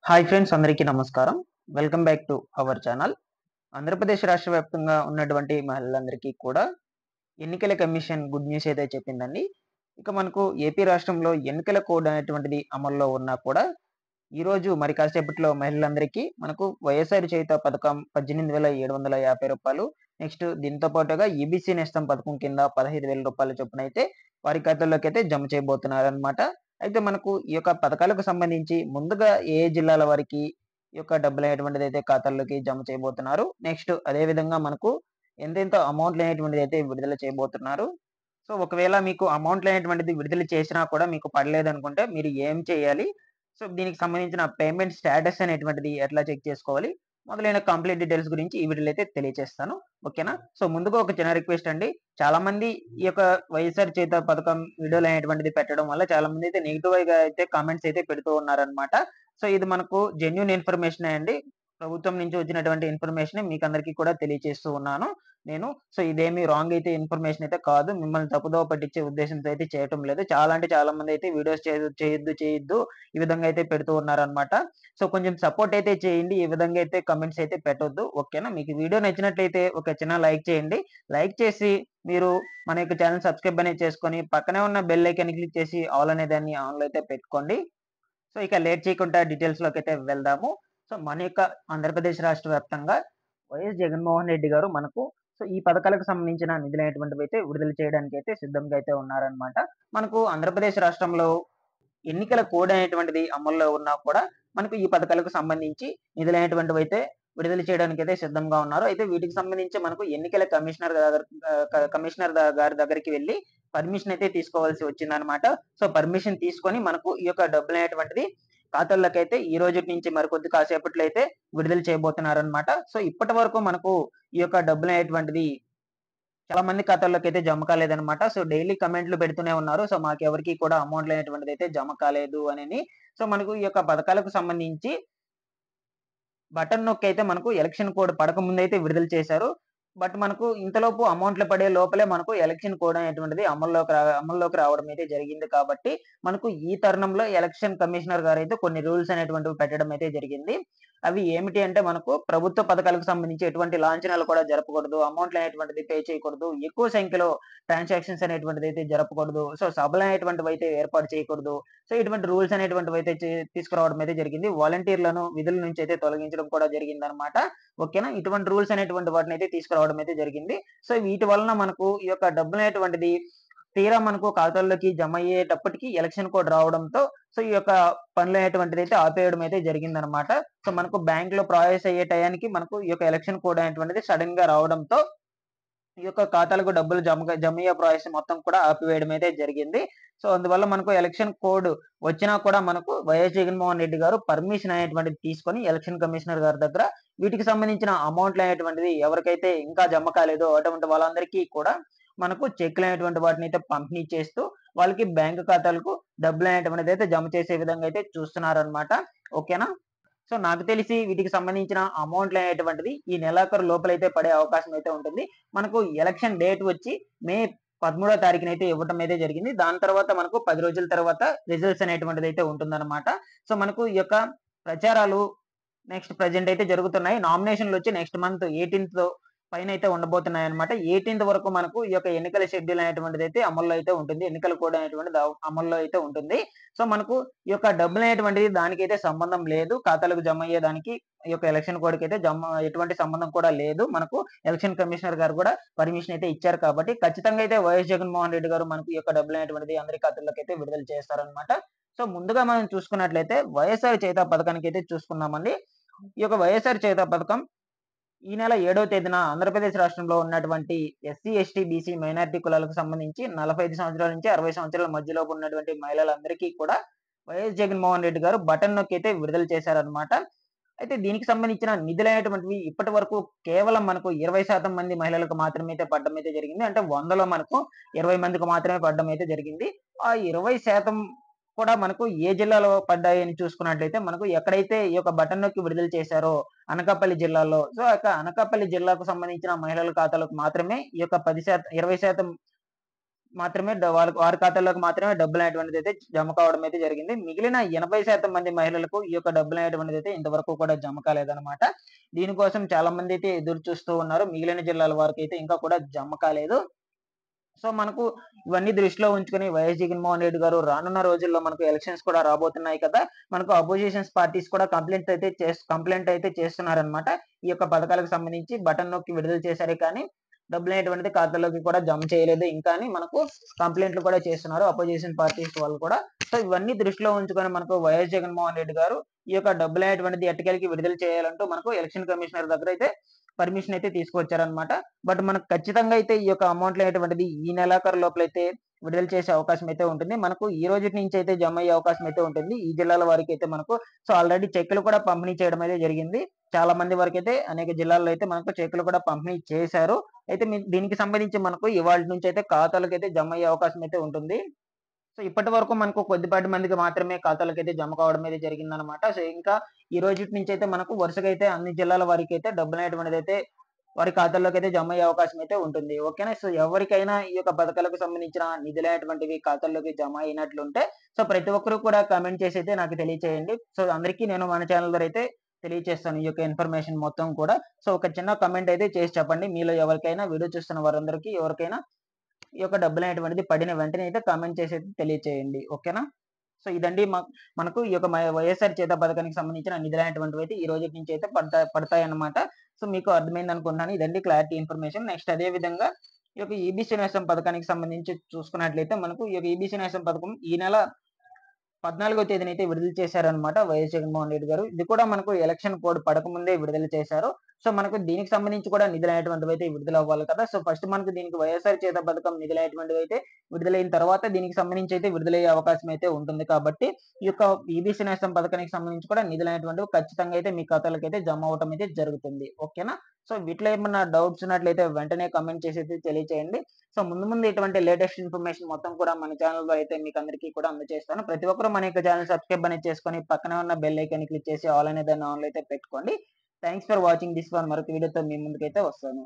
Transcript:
Hi friends, అందరికీ నమస్కారం. Welcome back to our channel. Andhra Pradesh రాష్ట్ర వ్యాప్తంగా ఉన్నటువంటి మహిళలందరికీ కూడా ఎన్నికల కమిషన్ గుడ్ న్యూస్ అయితే చెప్పిందండి. ఇక మనకు ఏపీ రాష్ట్రంలో ఎన్నికల కోడ్ అనేటువంటిది అమల్లో ఉన్నా కూడా ఈరోజు మరి కాసేపట్లో మహిళలందరికీ మనకు వైఎస్ఆర్ చేయుత పథకం రూ. 18,750. నెక్స్ట్ దీంతో పాటుగా ఈబీసీ నేస్తం పథకం కింద రూ. 15,000 చొప్పున అయితే వారి ఖాతాల్లోకి అయితే జమ చేయబోతున్నారనమాట. అయితే మనకు ఈ యొక్క పథకాలకు సంబంధించి ముందుగా ఏ జిల్లాల వారికి ఈ యొక్క డబ్బులు అనేటువంటిది అయితే ఖాతాల్లోకి జమ చేయబోతున్నారు. నెక్స్ట్ అదే విధంగా మనకు ఎంతెంత అమౌంట్లు అనేటువంటిది అయితే విడుదల చేయబోతున్నారు. సో ఒకవేళ మీకు అమౌంట్లు అనేటువంటిది విడుదల చేసినా కూడా మీకు పడలేదనుకుంటే మీరు ఏం చేయాలి? సో దీనికి సంబంధించిన పేమెంట్ స్టేటస్ అనేటువంటిది ఎట్లా చెక్ చేసుకోవాలి? మొదలైన కంప్లీట్ డీటెయిల్స్ గురించి ఈ వీడియోలో అయితే తెలియజేస్తాను. ఓకేనా? సో ముందుగా ఒక చిన్న రిక్వెస్ట్ అండి. చాలా మంది ఈ యొక్క వైఎస్ఆర్ చేయుత పథకం వీడియోలు అనేటువంటిది పెట్టడం వల్ల చాలా మంది అయితే నెగెటివ్‌గా అయితే కామెంట్స్ అయితే పెడుతూ ఉన్నారనమాట. సో ఇది మనకు జెన్యూన్ ఇన్ఫర్మేషనే అండి. ప్రభుత్వం నుంచి వచ్చినటువంటి ఇన్ఫర్మేషనే మీకందరికీ కూడా తెలియజేస్తూ ఉన్నాను నేను. సో ఇదేమి రాంగ్ అయితే ఇన్ఫర్మేషన్ అయితే కాదు. మిమ్మల్ని తప్పుదోవ పట్టించే ఉద్దేశంతో అయితే చేయటం లేదు. చాలా అంటే చాలా మంది అయితే వీడియోస్ చేయొద్దు ఈ విధంగా అయితే పెడుతూ ఉన్నారనమాట. సో కొంచెం సపోర్ట్ అయితే చేయండి. ఈ విధంగా అయితే కామెంట్స్ అయితే పెట్టొద్దు. ఓకేనా? మీకు వీడియో నచ్చినట్లయితే ఒక చిన్న లైక్ చేయండి. లైక్ చేసి మీరు మన యొక్క ఛానెల్ సబ్స్క్రైబ్ అనేది చేసుకొని పక్కనే ఉన్న బెల్ ఐకాన్ క్లిక్ చేసి ఆల్ అనే దాన్ని ఆన్‌లో అయితే పెట్టుకోండి. సో ఇక లేట్ చేయకుండా డీటెయిల్స్‌లోకి అయితే వెళ్దాము. సో మన యొక్క ఆంధ్రప్రదేశ్ రాష్ట్ర వ్యాప్తంగా వైఎస్ జగన్మోహన్ రెడ్డి గారు మనకు సో ఈ పథకాలకు సంబంధించిన నిధులైనటువంటివి అయితే విడుదల చేయడానికి అయితే సిద్ధంగా అయితే ఉన్నారనమాట. మనకు ఆంధ్రప్రదేశ్ రాష్ట్రంలో ఎన్నికల కోడ్ అనేటువంటిది అమల్లో ఉన్నా కూడా మనకు ఈ పథకాలకు సంబంధించి నిధులైనటువంటివి అయితే విడుదల చేయడానికి అయితే సిద్ధంగా ఉన్నారు. అయితే వీటికి సంబంధించి మనకు ఎన్నికల కమిషనర్ గారి దగ్గరికి వెళ్లి పర్మిషన్ అయితే తీసుకోవాల్సి వచ్చిందనమాట. సో పర్మిషన్ తీసుకొని మనకు ఈ యొక్క డబ్బులనేటువంటిది ఖాతాల్లోకైతే ఈ రోజుటి నుంచి మరికొద్ది కాసేపట్లో అయితే విడుదల చేయబోతున్నారనమాట. సో ఇప్పటివరకు మనకు ఈ యొక్క డబ్బులనేటువంటిది చాలా మంది ఖాతాల్లోకైతే జమ కాలేదనమాట. సో డైలీ కామెంట్లు పెడుతూనే ఉన్నారు. సో మాకెవరికీ కూడా అమౌంట్‌లనేటువంటిదైతే జమ కాలేదు అనని. సో మనకు ఈ యొక్క పథకాలకు సంబంధించి బటన్ నొక్కైతే మనకు ఎలక్షన్ కోడ్ పడకముందైతే విడుదల చేశారు. బట్ మనకు ఇంతలోపు అమౌంట్‌లు పడే లోపలే మనకు ఎలక్షన్ కోడ్ అనేటువంటిది అమల్లోకి రావడం అయితే జరిగింది కాబట్టి, మనకు ఈ తరుణంలో ఎలక్షన్ కమిషనర్ గారైతే కొన్ని రూల్స్ అనేటువంటివి పెట్టడం అయితే జరిగింది. అవి ఏమిటి అంటే మనకు ప్రభుత్వ పథకాలకు సంబంధించి ఎటువంటి లాంఛనాలు కూడా జరపకూడదు. అమౌంట్‌లు అనేటువంటిది పే చేయకూడదు. ఎక్కువ సంఖ్యలో ట్రాన్సాక్షన్స్ అనేటువంటిదైతే జరపకూడదు. సో సభలనేటువంటివైతే ఏర్పాటు చేయకూడదు. సో ఇటువంటి రూల్స్ అనేటువంటివైతే తీసుకురావడం అయితే జరిగింది. వాలంటీర్‌లను విధుల నుంచి అయితే తొలగించడం కూడా జరిగిందనమాట. ఓకేనా? ఇటువంటి రూల్స్ అనేటువంటి వాటినైతే తీసుకురావడం అయితే జరిగింది. సో వీటి వలన మనకు ఈ యొక్క డబ్బులనేటువంటిది తీరా మనకు ఖాతాల్లోకి జమ అయ్యేటప్పటికి ఎలక్షన్ కోడ్ రావడంతో సో ఈ యొక్క పనులనేటువంటిదైతే ఆపేయడం అయితే జరిగిందనమాట. సో మనకు బ్యాంక్‌లో ప్రాసెస్ అయ్యే టయానికి మనకు ఈ యొక్క ఎలక్షన్ కోడ్ అనేటువంటిది సడెన్‌గా రావడంతో ఈ యొక్క ఖాతాలకు డబ్బులు జమయ్యే ప్రాసెస్ మొత్తం కూడా ఆపివేయడం అయితే జరిగింది. సో అందువల్ల మనకు ఎలక్షన్ కోడ్ వచ్చినా కూడా మనకు వైఎస్ జగన్మోహన్ రెడ్డి గారు పర్మిషన్ అనేటువంటిది తీసుకొని ఎలక్షన్ కమిషనర్ గారి దగ్గర వీటికి సంబంధించిన అమౌంట్‌లు అనేటువంటిది ఎవరికైతే ఇంకా జమ కాలేదో అటువంటి వాళ్ళందరికీ కూడా మనకు చెక్‌లు అనేటువంటి వాటినైతే పంపిణీ చేస్తూ వాళ్ళకి బ్యాంక్ ఖాతాలకు డబ్బులు అనేటువంటిదైతే జమ చేసే విధంగా అయితే చూస్తున్నారనమాట. ఓకేనా? సో నాకు తెలిసి వీటికి సంబంధించిన అమౌంట్‌లు అనేటువంటిది ఈ నెలాఖరు లోపలైతే పడే అవకాశం అయితే ఉంటుంది. మనకు ఎలక్షన్ డేట్ వచ్చి మే 13వ తారీఖునైతే ఇవ్వటం అయితే జరిగింది. దాని తర్వాత మనకు 10 రోజుల తర్వాత రిజల్ట్స్ అనేటువంటిదైతే ఉంటుందన్నమాట. సో మనకు ఈ యొక్క ప్రచారాలు నెక్స్ట్ ప్రెజెంట్ అయితే జరుగుతున్నాయి. నామినేషన్‌లొచ్చి నెక్స్ట్ మంత్ 18థ్ పైనైతే ఉండబోతున్నాయన్నమాట. 18థ్ వరకు మనకు ఈ యొక్క ఎన్నికల షెడ్యూల్ అనేటువంటిదైతే అమల్లో అయితే ఉంటుంది. ఎన్నికల కోడ్ అనేటువంటిది అమల్లో అయితే ఉంటుంది. సో మనకు ఈ యొక్క డబ్బులనేటువంటిది దానికైతే సంబంధం లేదు. ఖాతాలకు జమ అయ్యేదానికి ఈ యొక్క ఎలక్షన్ కోడ్‌కైతే ఎటువంటి సంబంధం కూడా లేదు. మనకు ఎలక్షన్ కమిషనర్ గారు కూడా పర్మిషన్ అయితే ఇచ్చారు కాబట్టి ఖచ్చితంగా అయితే వైఎస్ జగన్మోహన్ రెడ్డి గారు మనకు ఈ యొక్క డబ్బులనేటువంటిది అందరి ఖాతాల్లోకైతే విడుదల చేస్తారనమాట. సో ముందుగా మనం చూసుకున్నట్లయితే వైఎస్ఆర్ చేయుత పథకానికైతే చూసుకుందామండి. ఈ యొక్క వైఎస్ఆర్ చేయుత పథకం ఈ నెల 7వ తేదీన ఆంధ్రప్రదేశ్ రాష్ట్రంలో ఉన్నటువంటి ఎస్సీ, ఎస్టీ, బీసీ మైనారిటీ కులాలకు సంబంధించి 45 సంవత్సరాల నుంచి 60 సంవత్సరాల మధ్యలోపు ఉన్నటువంటి మహిళలందరికీ కూడా వైఎస్ జగన్మోహన్ రెడ్డి గారు బటన్ నొక్కైతే విడుదల చేశారనమాట. అయితే దీనికి సంబంధించిన నిధులైనటువంటివి ఇప్పటి వరకు కేవలం మనకు 20% మంది మహిళలకు మాత్రమే అయితే పడడం అయితే జరిగింది. అంటే 100లో మనకు 20 మందికి మాత్రమే పడడం అయితే జరిగింది. ఆ 20% కూడా మనకు ఏ జిల్లాలో పడ్డాయని చూసుకున్నట్లయితే మనకు ఎక్కడైతే ఈ యొక్క బటన్ నొక్కి విడుదల చేశారో అనకాపల్లి జిల్లాలో సో ఆ యొక్క అనకాపల్లి జిల్లాకు సంబంధించిన మహిళల ఖాతాలకు మాత్రమే ఈ యొక్క 20% మాత్రమే వారి ఖాతాల్లోకి మాత్రమే డబ్బులనేటువంటిదైతే జమ కావడం అయితే జరిగింది. మిగిలిన 80% మంది మహిళలకు ఈ యొక్క డబ్బులనేటువంటిదైతే ఇంతవరకు కూడా జమ కాలేదన్నమాట. దీనికోసం చాలా మందైతే ఎదురు చూస్తూ ఉన్నారు. మిగిలిన జిల్లాల వారికైతే ఇంకా కూడా జమ కాలేదు. సో, మనకు ఇవన్నీ దృష్టిలో ఉంచుకొని వైఎస్ జగన్మోహన్ రెడ్డి గారు రానున్న రోజుల్లో మనకు ఎలక్షన్స్ కూడా రాబోతున్నాయి కదా! మనకు అపోజిషన్స్ పార్టీస్ కూడా కంప్లెయింట్ అయితే చేస్తున్నారన్నమాట. ఈ యొక్క పథకాలకు సంబంధించి బటన్ నొక్కి విడుదల చేశారే కానీ డబ్బులనేటువంటిది ఖాతాలోకి కూడా జమ చేయలేదు ఇంకా అని మనకు కంప్లెయింట్లు కూడా చేస్తున్నారు అపోజిషన్ పార్టీస్ వాళ్ళు కూడా. సో, ఇవన్నీ దృష్టిలో ఉంచుకొని మనకు వైఎస్ జగన్మోహన్ రెడ్డి గారు ఈ యొక్క డబ్బులనేటువంటిది ఎట్టకేలకి విడుదల చేయాలంటూ మనకు ఎలక్షన్ కమిషనర్ దగ్గర అయితే పర్మిషన్ అయితే తీసుకొచ్చారన్నమాట. బట్ మనకు ఖచ్చితంగా అయితే ఈ యొక్క అమౌంట్లు అనేటువంటిది ఈ నెలాఖరు లోపలైతే విడుదల చేసే అవకాశం అయితే ఉంటుంది. మనకు ఈ రోజుటి నుంచి అయితే జమ అయ్యే అవకాశం అయితే ఉంటుంది. ఈ జిల్లాల వారికైతే మనకు సో, ఆల్రెడీ చెక్కులు కూడా పంపిణీ చేయడం అయితే జరిగింది. చాలా మంది వరకైతే అనేక జిల్లాల్లో అయితే మనకు చెక్కులు కూడా పంపిణీ చేశారు. అయితే దీనికి సంబంధించి మనకు ఇవాల్టి నుంచి అయితే ఖాతాలకైతే జమ అయ్యే అవకాశం అయితే ఉంటుంది. సో, ఇప్పటి వరకు మనకు కొద్దిపాటి మందికి మాత్రమే ఖాతాలకైతే జమ కావడం అయితే జరిగిందనమాట. సో, ఇంకా ఈ రోజుటి నుంచి అయితే మనకు వరుసగా అయితే అన్ని జిల్లాల వారికైతే డబ్బులనేటువంటిదైతే వారి ఖాతాల్లోకైతే జమ అయ్యే అవకాశం అయితే ఉంటుంది. ఓకేనా? సో, ఎవరికైనా ఈ యొక్క పథకాలకు సంబంధించిన నిధులనేటువంటివి ఖాతాల్లోకి జమ అయినట్లుంటే సో, ప్రతి ఒక్కరు కూడా కామెంట్ చేసి అయితే నాకు తెలియచేయండి. సో, అందరికీ నేను మన ఛానల్ ద్వారా అయితే తెలియచేస్తాను ఈ యొక్క ఇన్ఫర్మేషన్ మొత్తం కూడా. సో, ఒక చిన్న కామెంట్ అయితే చేసి చెప్పండి. మీలో ఎవరికైనా వీడియో చూస్తున్న వారందరికీ ఎవరికైనా ఈ యొక్క డబ్బులనేటువంటిది పడిన వెంటనే అయితే కామెంట్ చేసి అయితే తెలియచేయండి. ఓకేనా? సో, ఇదండి మనకు ఈ యొక్క వైఎస్ఆర్ చేయూత పథకానికి సంబంధించిన నిధులనేటువంటివైతే ఈ రోజుటి నుంచి అయితే పడతాయన్నమాట. సో, మీకు అర్థమైందనుకుంటున్నాను. ఇదండి క్లారిటీ ఇన్ఫర్మేషన్. నెక్స్ట్ అదే విధంగా ఈ యొక్క ఈబీసీ నేస్తం పథకానికి సంబంధించి చూసుకున్నట్లయితే మనకు ఈ యొక్క ఈబీసీ నేస్తం పథకం ఈ నెల 14వ తేదీనైతే విడుదల చేశారన్నమాట వైఎస్ జగన్మోహన్ రెడ్డి గారు. ఇది కూడా మనకు ఎలక్షన్ కోడ్ పడకముందే విడుదల చేశారు. సో, మనకు దీనికి సంబంధించి కూడా నిధులనేటువంటివైతే విడుదల అవ్వాలి కదా! సో, ఫస్ట్ మనకు దీనికి వైఎస్ఆర్ చేయూత పథకం నిధులనేటువంటివైతే విడుదలైన తర్వాత దీనికి సంబంధించి అయితే విడుదలయ్యే అవకాశం అయితే ఉంటుంది కాబట్టి, ఈ యొక్క ఈబీసీ నేస్తం పథకానికి సంబంధించి కూడా నిధులనేటువంటివి ఖచ్చితంగా అయితే మీ ఖాతాలకైతే జమ అవ్వటం అయితే జరుగుతుంది. ఓకేనా? సో, వీటిలో ఏమన్నా డౌట్స్ ఉన్నట్లయితే వెంటనే కామెంట్ చేసి అయితే తెలియచేయండి. సో, ముందు ముందు ఇటువంటి లేటెస్ట్ ఇన్ఫర్మేషన్ మొత్తం కూడా మన ఛానెల్‌లో అయితే మీకందరికీ కూడా అందజేస్తాను. ప్రతి ఒక్కరు మన యొక్క ఛానెల్ సబ్స్క్రైబ్ అనేది చేసుకొని పక్కనే ఉన్న బెల్ ఐకాన్‌ని క్లిక్ చేసి ఆల్ అనే దాన్ని ఆన్‌లో అయితే పెట్టుకోండి. Thanks for watching this one. మరొక వీడియోతో మీ ముందుకైతే వస్తాను.